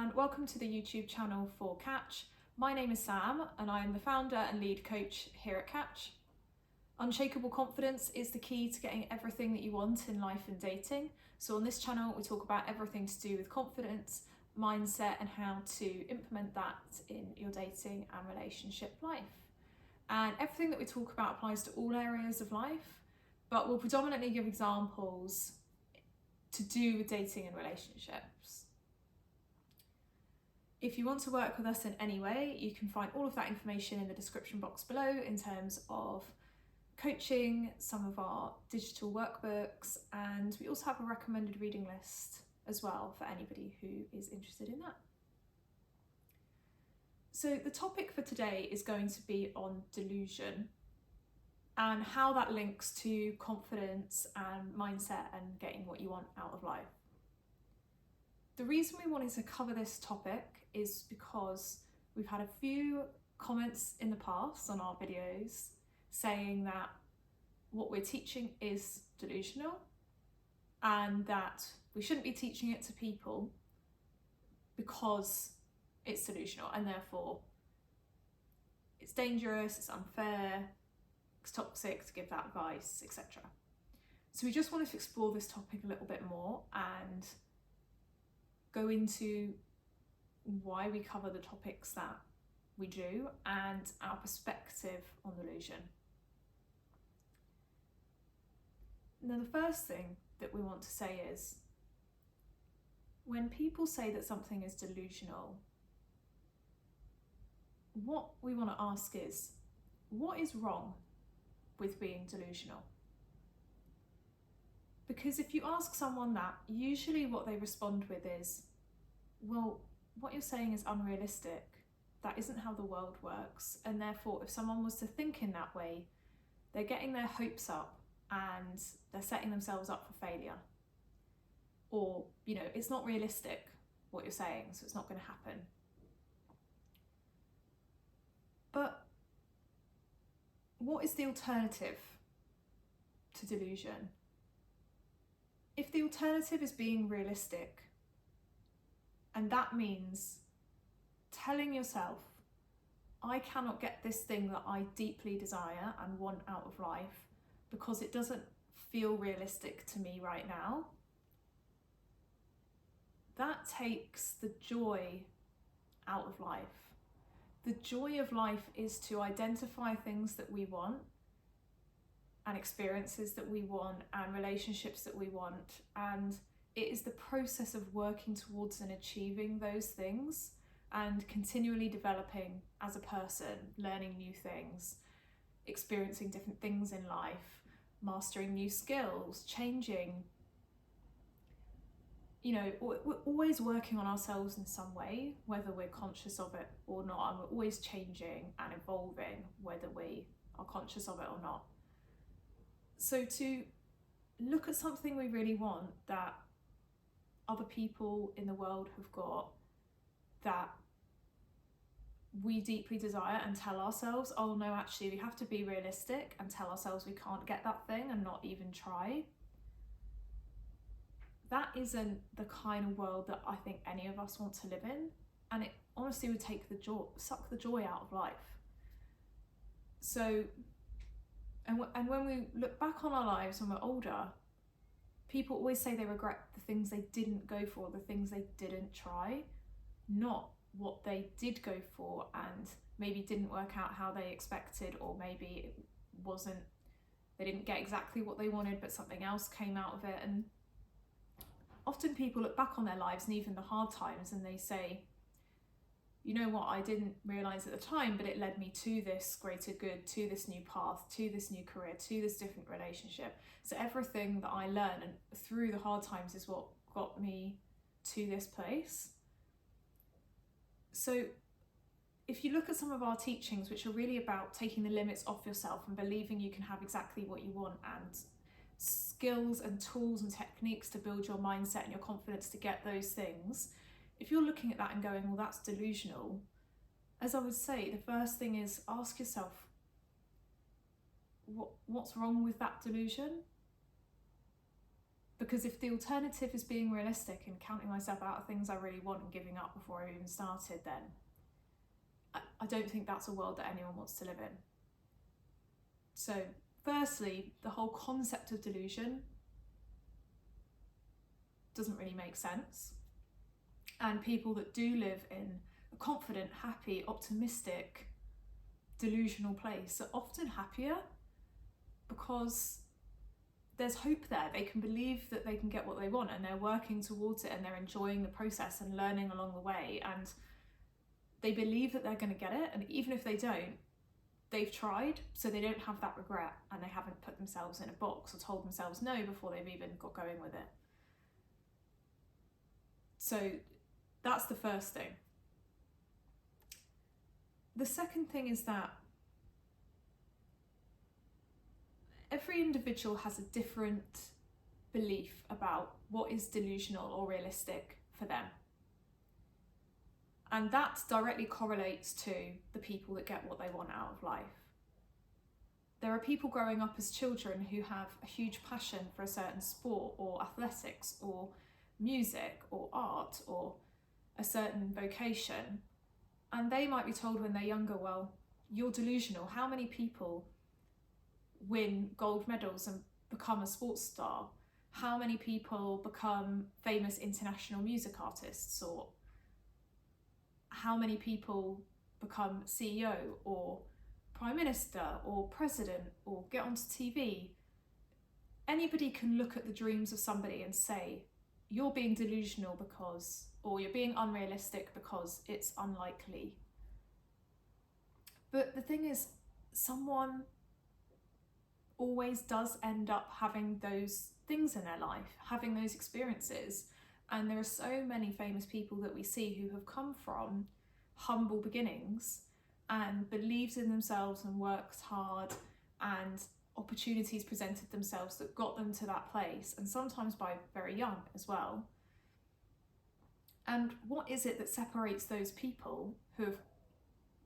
and welcome to the YouTube channel for Catch. My name is Sam and I am the founder and lead coach here at Catch. Unshakable confidence is the key to getting everything that you want in life and dating. So on this channel we talk about everything to do with confidence, mindset and how to implement that in your dating and relationship life. And everything that we talk about applies to all areas of life, but we'll predominantly give examples to do with dating and relationships. If you want to work with us in any way, you can find all of that information in the description box below in terms of coaching, some of our digital workbooks, and we also have a recommended reading list as well for anybody who is interested in that. So the topic for today is going to be on delusion and how that links to confidence and mindset and getting what you want out of life. The reason we wanted to cover this topic is because we've had a few comments in the past on our videos saying that what we're teaching is delusional and that we shouldn't be teaching it to people because it's delusional and therefore it's dangerous, it's unfair, it's toxic to give that advice, etc. So we just wanted to explore this topic a little bit more and go into why we cover the topics that we do and our perspective on delusion. Now, the first thing that we want to say is when people say that something is delusional, what we want to ask is, what is wrong with being delusional? Because if you ask someone that, usually what they respond with is, well, what you're saying is unrealistic. That isn't how the world works. And therefore, if someone was to think in that way, they're getting their hopes up and they're setting themselves up for failure. Or, it's not realistic what you're saying, so it's not going to happen. But what is the alternative to delusion? If the alternative is being realistic, and that means telling yourself, I cannot get this thing that I deeply desire and want out of life because it doesn't feel realistic to me right now, that takes the joy out of life. The joy of life is to identify things that we want and experiences that we want and relationships that we want, and it is the process of working towards and achieving those things and continually developing as a person, learning new things, experiencing different things in life, mastering new skills, changing. We're always working on ourselves in some way, whether we're conscious of it or not, and we're always changing and evolving, whether we are conscious of it or not. So to look at something we really want that other people in the world have got, that we deeply desire, and tell ourselves, oh no, actually we have to be realistic, and tell ourselves we can't get that thing and not even try. That isn't the kind of world that I think any of us want to live in, and it honestly would suck the joy out of life. So, and when we look back on our lives when we're older, people always say they regret the things they didn't go for, the things they didn't try, not what they did go for and maybe didn't work out how they expected, or maybe they didn't get exactly what they wanted, but something else came out of it. And often people look back on their lives and even the hard times and they say, you know what, I didn't realise at the time, but it led me to this greater good, to this new path, to this new career, to this different relationship. So everything that I learned and through the hard times is what got me to this place. So if you look at some of our teachings, which are really about taking the limits off yourself and believing you can have exactly what you want, and skills and tools and techniques to build your mindset and your confidence to get those things, if you're looking at that and going, well, that's delusional, as I would say, the first thing is ask yourself, what's wrong with that delusion? Because if the alternative is being realistic and counting myself out of things I really want and giving up before I even started, then I don't think that's a world that anyone wants to live in. So firstly, the whole concept of delusion doesn't really make sense. And people that do live in a confident, happy, optimistic, delusional place are often happier because there's hope there. They can believe that they can get what they want and they're working towards it and they're enjoying the process and learning along the way, and they believe that they're going to get it, and even if they don't, they've tried, so they don't have that regret and they haven't put themselves in a box or told themselves no before they've even got going with it. So that's the first thing. The second thing is that every individual has a different belief about what is delusional or realistic for them. And that directly correlates to the people that get what they want out of life. There are people growing up as children who have a huge passion for a certain sport or athletics or music or art or a certain vocation. And they might be told when they're younger, well, you're delusional. How many people win gold medals and become a sports star? How many people become famous international music artists? Or how many people become CEO or Prime Minister or President or get onto TV? Anybody can look at the dreams of somebody and say, you're being delusional because, or you're being unrealistic because it's unlikely. But the thing is, someone always does end up having those things in their life, having those experiences. And there are so many famous people that we see who have come from humble beginnings and believed in themselves and worked hard, and opportunities presented themselves that got them to that place, and sometimes by very young as well. And what is it that separates those people who have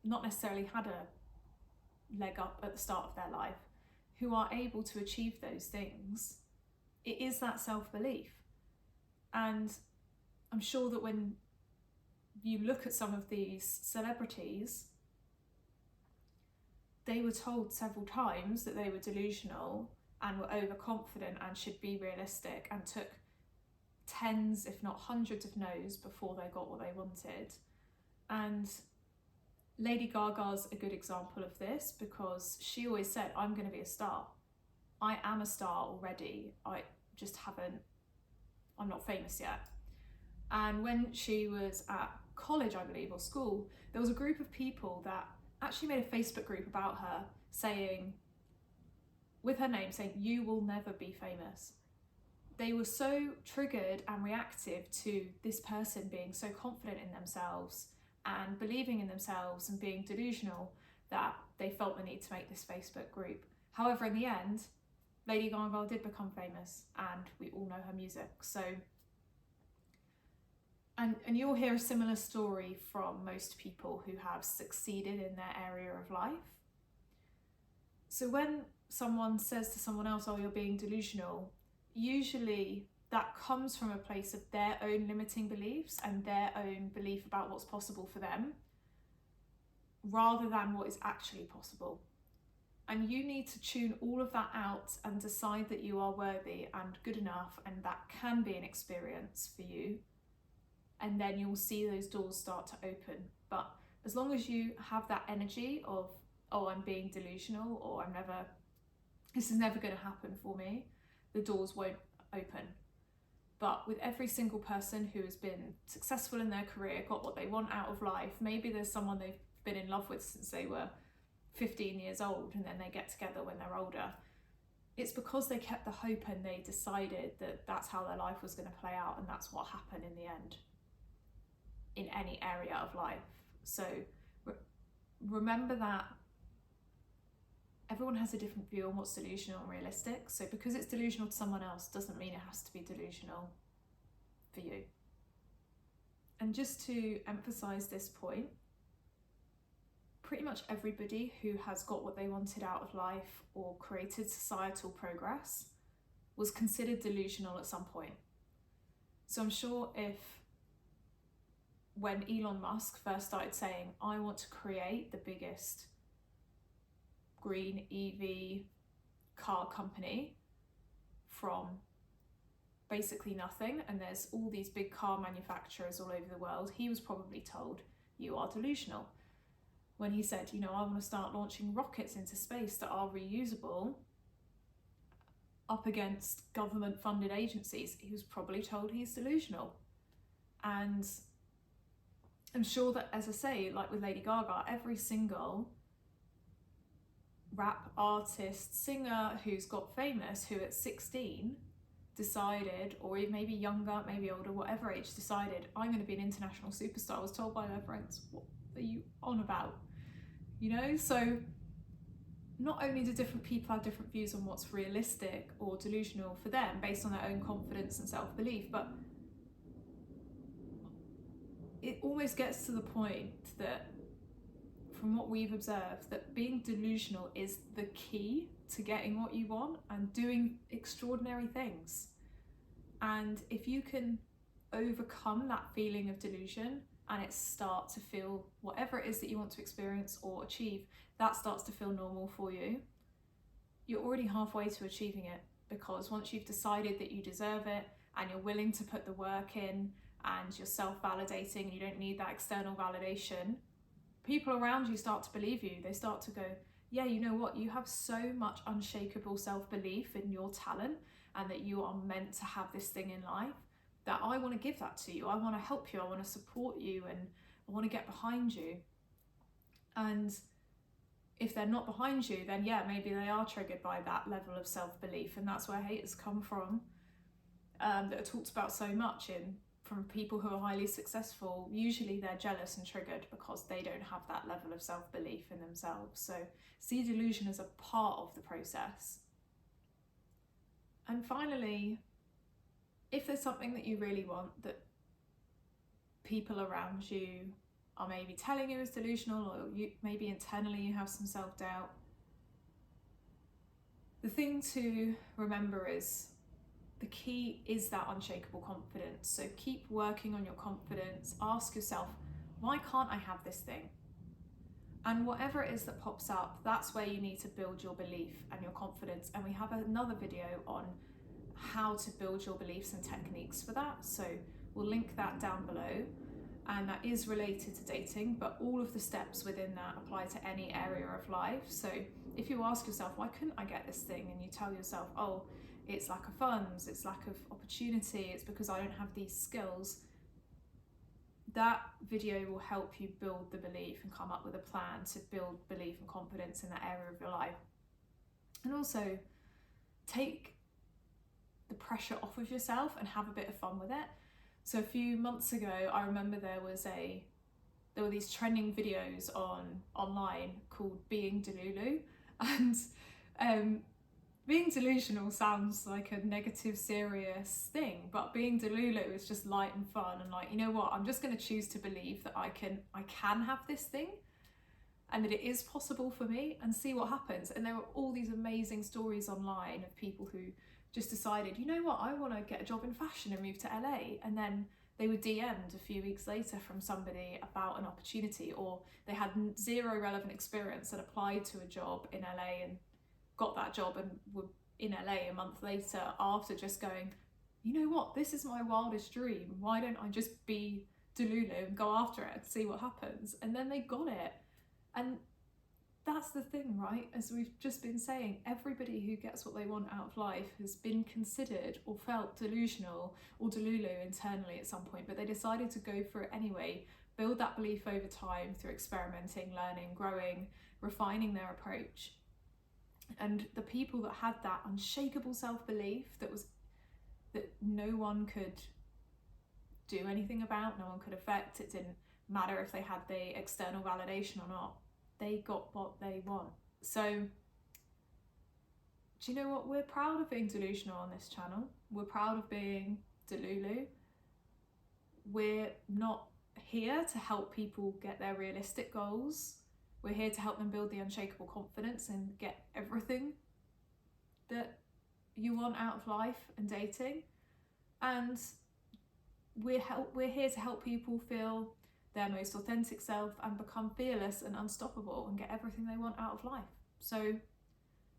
not necessarily had a leg up at the start of their life, who are able to achieve those things? It is that self-belief. And I'm sure that when you look at some of these celebrities, they were told several times that they were delusional and were overconfident and should be realistic, and took tens, if not hundreds of no's before they got what they wanted. And Lady Gaga's a good example of this, because she always said, I'm going to be a star. I am a star already. I'm not famous yet. And when she was at college, I believe, or school, there was a group of people that actually made a Facebook group about her saying, with her name, saying, you will never be famous. They were so triggered and reactive to this person being so confident in themselves and believing in themselves and being delusional that they felt the need to make this Facebook group. However, in the end, Lady Gaga did become famous and we all know her music. So, and you'll hear a similar story from most people who have succeeded in their area of life. So when someone says to someone else, oh, you're being delusional, usually that comes from a place of their own limiting beliefs and their own belief about what's possible for them, rather than what is actually possible. And you need to tune all of that out and decide that you are worthy and good enough, and that can be an experience for you. And then you'll see those doors start to open. But as long as you have that energy of, oh, I'm being delusional, or this is never going to happen for me, the doors won't open. But with every single person who has been successful in their career, got what they want out of life, maybe there's someone they've been in love with since they were 15 years old, and then they get together when they're older. It's because they kept the hope and they decided that that's how their life was going to play out, and that's what happened in the end, in any area of life. So remember that everyone has a different view on what's delusional and realistic. So because it's delusional to someone else doesn't mean it has to be delusional for you. And just to emphasize this point, pretty much everybody who has got what they wanted out of life or created societal progress was considered delusional at some point. So I'm sure when Elon Musk first started saying, I want to create the biggest green EV car company from basically nothing, and there's all these big car manufacturers all over the world, he was probably told, you are delusional. When he said, I want to start launching rockets into space that are reusable up against government funded agencies, he was probably told he's delusional. And I'm sure that, as I say, like with Lady Gaga, every single rap artist, singer who's got famous, who at 16 decided, or maybe younger, maybe older, whatever age, decided, I'm going to be an international superstar, was told by their friends, what are you on about? So not only do different people have different views on what's realistic or delusional for them based on their own confidence and self-belief, but it almost gets to the point that, from what we've observed, that being delusional is the key to getting what you want and doing extraordinary things. And if you can overcome that feeling of delusion and it starts to feel whatever it is that you want to experience or achieve, that starts to feel normal for you, you're already halfway to achieving it. Because once you've decided that you deserve it and you're willing to put the work in and you're self-validating and you don't need that external validation, people around you start to believe you. They start to go, yeah, you know what, you have so much unshakable self-belief in your talent and that you are meant to have this thing in life, that I want to give that to you. I want to help you. I want to support you, and I want to get behind you. And if they're not behind you, then yeah, maybe they are triggered by that level of self-belief. And that's where hate has come from, that are talked about so much from people who are highly successful. Usually they're jealous and triggered because they don't have that level of self-belief in themselves. So see delusion as a part of the process. And finally, if there's something that you really want that people around you are maybe telling you is delusional, or maybe internally you have some self-doubt, the thing to remember is the key is that unshakable confidence. So keep working on your confidence. Ask yourself, why can't I have this thing? And whatever it is that pops up, that's where you need to build your belief and your confidence. And we have another video on how to build your beliefs and techniques for that. So we'll link that down below. And that is related to dating, but all of the steps within that apply to any area of life. So if you ask yourself, why couldn't I get this thing? And you tell yourself, oh, it's lack of funds, it's lack of opportunity, it's because I don't have these skills, that video will help you build the belief and come up with a plan to build belief and confidence in that area of your life. And also take the pressure off of yourself and have a bit of fun with it. So a few months ago, I remember there were these trending videos online called Being Delulu, and being delusional sounds like a negative, serious thing, but being delulu is just light and fun, and like, you know what, I'm just going to choose to believe that I can have this thing and that it is possible for me, and see what happens. And there were all these amazing stories online of people who just decided, you know what, I want to get a job in fashion and move to LA, and then they were DM'd a few weeks later from somebody about an opportunity, or they had zero relevant experience and applied to a job in LA and got that job and were in LA a month later after just going, you know what, this is my wildest dream, why don't I just be delulu and go after it and see what happens? And then they got it. And that's the thing, right? As we've just been saying, everybody who gets what they want out of life has been considered or felt delusional or delulu internally at some point, but they decided to go for it anyway, build that belief over time through experimenting, learning, growing, refining their approach. And the people that had that unshakable self-belief that no one could do anything about, no one could affect, it didn't matter if they had the external validation or not, they got what they want. So do you know what, we're proud of being delusional on this channel, we're proud of being delulu. We're not here to help people get their realistic goals, we're here to help them build the unshakable confidence and get everything that you want out of life and dating, and we're here to help people feel their most authentic self and become fearless and unstoppable and get everything they want out of life. So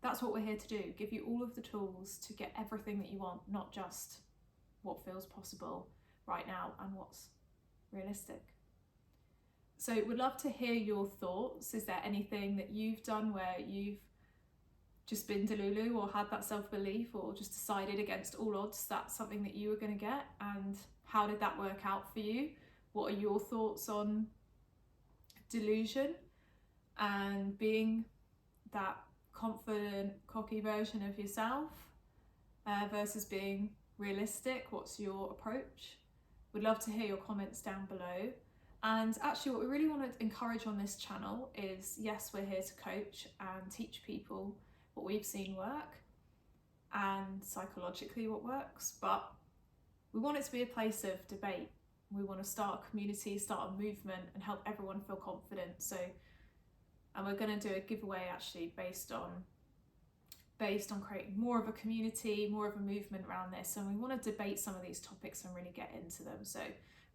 that's what we're here to do, give you all of the tools to get everything that you want, not just what feels possible right now and what's realistic. So we'd love to hear your thoughts. Is there anything that you've done where you've just been delulu or had that self-belief or just decided against all odds that's something that you were going to get, and how did that work out for you? What are your thoughts on delusion and being that confident, cocky version of yourself versus being realistic? What's your approach? We'd love to hear your comments down below. And actually what we really want to encourage on this channel is, yes, we're here to coach and teach people what we've seen work and psychologically what works, but we want it to be a place of debate. We want to start a community, start a movement and help everyone feel confident. So, and we're going to do a giveaway actually based on creating more of a community, more of a movement around this, and we want to debate some of these topics and really get into them. So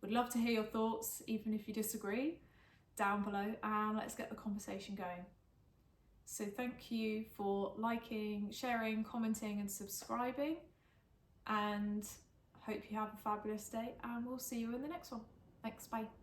we'd love to hear your thoughts, even if you disagree, down below, and let's get the conversation going. So thank you for liking, sharing, commenting and subscribing, and hope you have a fabulous day, and we'll see you in the next one. Thanks, bye.